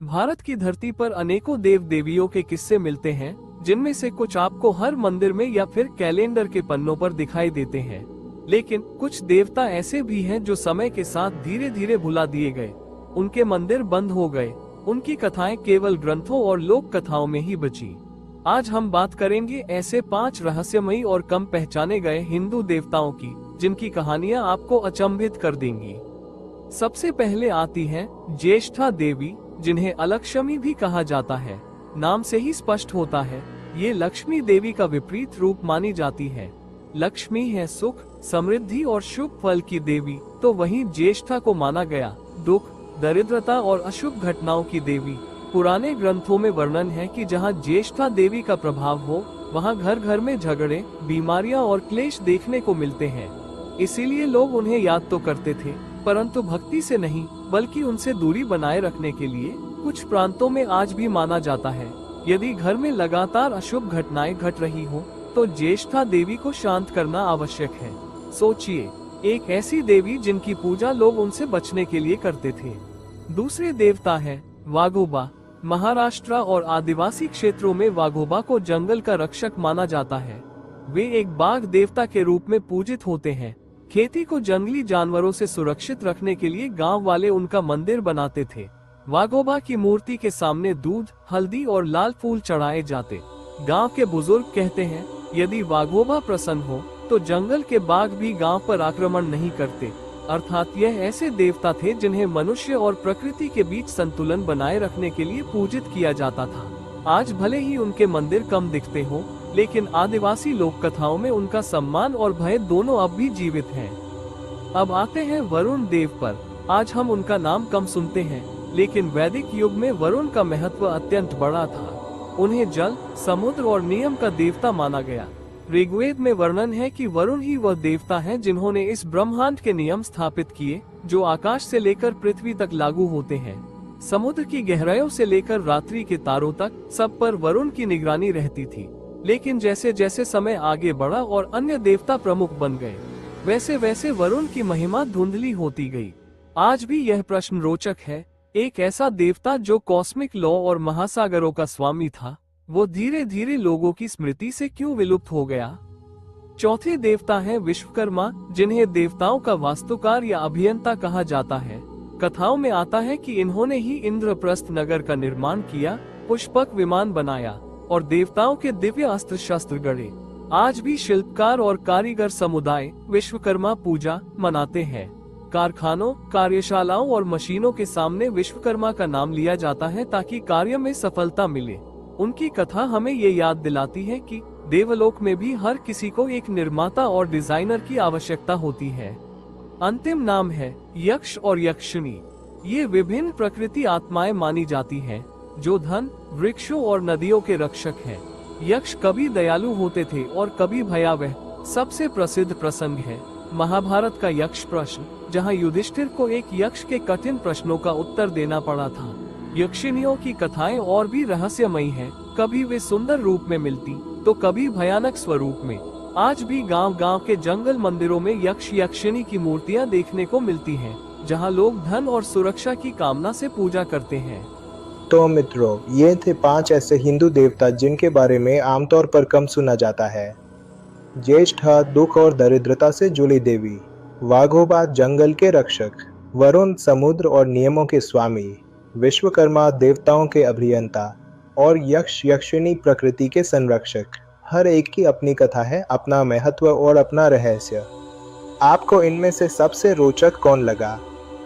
भारत की धरती पर अनेकों देव देवियों के किस्से मिलते हैं, जिनमें से कुछ आपको हर मंदिर में या फिर कैलेंडर के पन्नों पर दिखाई देते हैं। लेकिन कुछ देवता ऐसे भी हैं जो समय के साथ धीरे धीरे भुला दिए गए। उनके मंदिर बंद हो गए, उनकी कथाएं केवल ग्रंथों और लोक कथाओं में ही बची। आज हम बात करेंगे ऐसे 5 रहस्यमयी और कम पहचाने गए हिंदू देवताओं की, जिनकी कहानियां आपको अचंभित कर देंगी। सबसे पहले आती है ज्येष्ठा देवी, जिन्हें अलक्ष्मी भी कहा जाता है। नाम से ही स्पष्ट होता है, ये लक्ष्मी देवी का विपरीत रूप मानी जाती है। लक्ष्मी है सुख, समृद्धि और शुभ फल की देवी, तो वहीं ज्येष्ठा को माना गया दुख, दरिद्रता और अशुभ घटनाओं की देवी। पुराने ग्रंथों में वर्णन है कि जहाँ ज्येष्ठा देवी का प्रभाव हो, वहाँ घर घर में झगड़े, बीमारियां और क्लेश देखने को मिलते हैं। इसीलिए लोग उन्हें याद तो करते थे, परंतु भक्ति से नहीं, बल्कि उनसे दूरी बनाए रखने के लिए। कुछ प्रांतों में आज भी माना जाता है, यदि घर में लगातार अशुभ घटनाएं घट रही हो, तो ज्येष्ठा देवी को शांत करना आवश्यक है। सोचिए, एक ऐसी देवी जिनकी पूजा लोग उनसे बचने के लिए करते थे। दूसरे देवता है वाघोबा। महाराष्ट्र और आदिवासी क्षेत्रों में वाघोबा को जंगल का रक्षक माना जाता है। वे एक बाघ देवता के रूप में पूजित होते हैं। खेती को जंगली जानवरों से सुरक्षित रखने के लिए गांव वाले उनका मंदिर बनाते थे। वाघोबा की मूर्ति के सामने दूध, हल्दी और लाल फूल चढ़ाए जाते। गांव के बुजुर्ग कहते हैं, यदि वाघोबा प्रसन्न हो तो जंगल के बाघ भी गांव पर आक्रमण नहीं करते। अर्थात यह ऐसे देवता थे जिन्हें मनुष्य और प्रकृति के बीच संतुलन बनाए रखने के लिए पूजित किया जाता था। आज भले ही उनके मंदिर कम दिखते हों, लेकिन आदिवासी लोक कथाओं में उनका सम्मान और भय दोनों अब भी जीवित हैं। अब आते हैं वरुण देव पर। आज हम उनका नाम कम सुनते हैं, लेकिन वैदिक युग में वरुण का महत्व अत्यंत बड़ा था। उन्हें जल, समुद्र और नियम का देवता माना गया। ऋग्वेद में वर्णन है कि वरुण ही वह देवता है जिन्होंने इस ब्रह्मांड के नियम स्थापित किए, जो आकाश से लेकर पृथ्वी तक लागू होते हैं। समुद्र की गहराइयों से लेकर रात्रि के तारों तक सब पर वरुण की निगरानी रहती थी। लेकिन जैसे जैसे समय आगे बढ़ा और अन्य देवता प्रमुख बन गए, वैसे वैसे वरुण की महिमा धुंधली होती गई। आज भी यह प्रश्न रोचक है, एक ऐसा देवता जो कॉस्मिक लॉ और महासागरों का स्वामी था, वो धीरे धीरे लोगों की स्मृति से क्यों विलुप्त हो गया। चौथे देवता है विश्वकर्मा, जिन्हें देवताओं का वास्तुकार या अभियंता कहा जाता है। कथाओं में आता है कि इन्होंने ही इंद्रप्रस्थ नगर का निर्माण किया, पुष्पक विमान बनाया और देवताओं के दिव्य अस्त्र शस्त्र गढ़े। आज भी शिल्पकार और कारीगर समुदाय विश्वकर्मा पूजा मनाते हैं। कारखानों, कार्यशालाओं और मशीनों के सामने विश्वकर्मा का नाम लिया जाता है ताकि कार्य में सफलता मिले। उनकी कथा हमें ये याद दिलाती है कि देवलोक में भी हर किसी को एक निर्माता और डिजाइनर की आवश्यकता होती है। अंतिम नाम है यक्ष और यक्षिणी। ये विभिन्न प्रकृति आत्माएं मानी जाती हैं, जो धन, वृक्षों और नदियों के रक्षक हैं। यक्ष कभी दयालु होते थे और कभी भयावह। सबसे प्रसिद्ध प्रसंग है महाभारत का यक्ष प्रश्न, जहां युधिष्ठिर को एक यक्ष के कठिन प्रश्नों का उत्तर देना पड़ा था। यक्षिणियों की कथाएं और भी रहस्यमयी हैं। कभी वे सुंदर रूप में मिलती, तो कभी भयानक स्वरूप में। आज भी गांव-गांव के जंगल मंदिरों में यक्ष यक्षिणी की मूर्तियां देखने को मिलती हैं, जहां लोग धन और सुरक्षा की कामना से पूजा करते हैं। तो मित्रों, ये थे 5 ऐसे हिंदू देवता जिनके बारे में आमतौर पर कम सुना जाता है। ज्येष्ठा दुख और दरिद्रता से जुड़ी देवी, वाघोबा जंगल के रक्षक, वरुण समुद्र और नियमों के स्वामी, विश्वकर्मा देवताओं के अभियंता और यक्ष यक्षिणी प्रकृति के संरक्षक। हर एक की अपनी कथा है, अपना महत्व और अपना रहस्य। आपको इनमें से सबसे रोचक कौन लगा,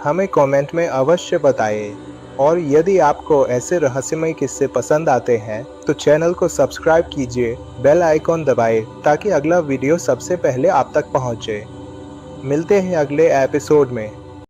हमें कमेंट में अवश्य बताएं। और यदि आपको ऐसे रहस्यमय किस्से पसंद आते हैं तो चैनल को सब्सक्राइब कीजिए, बेल आइकॉन दबाएं ताकि अगला वीडियो सबसे पहले आप तक पहुंचे। मिलते हैं अगले एपिसोड में।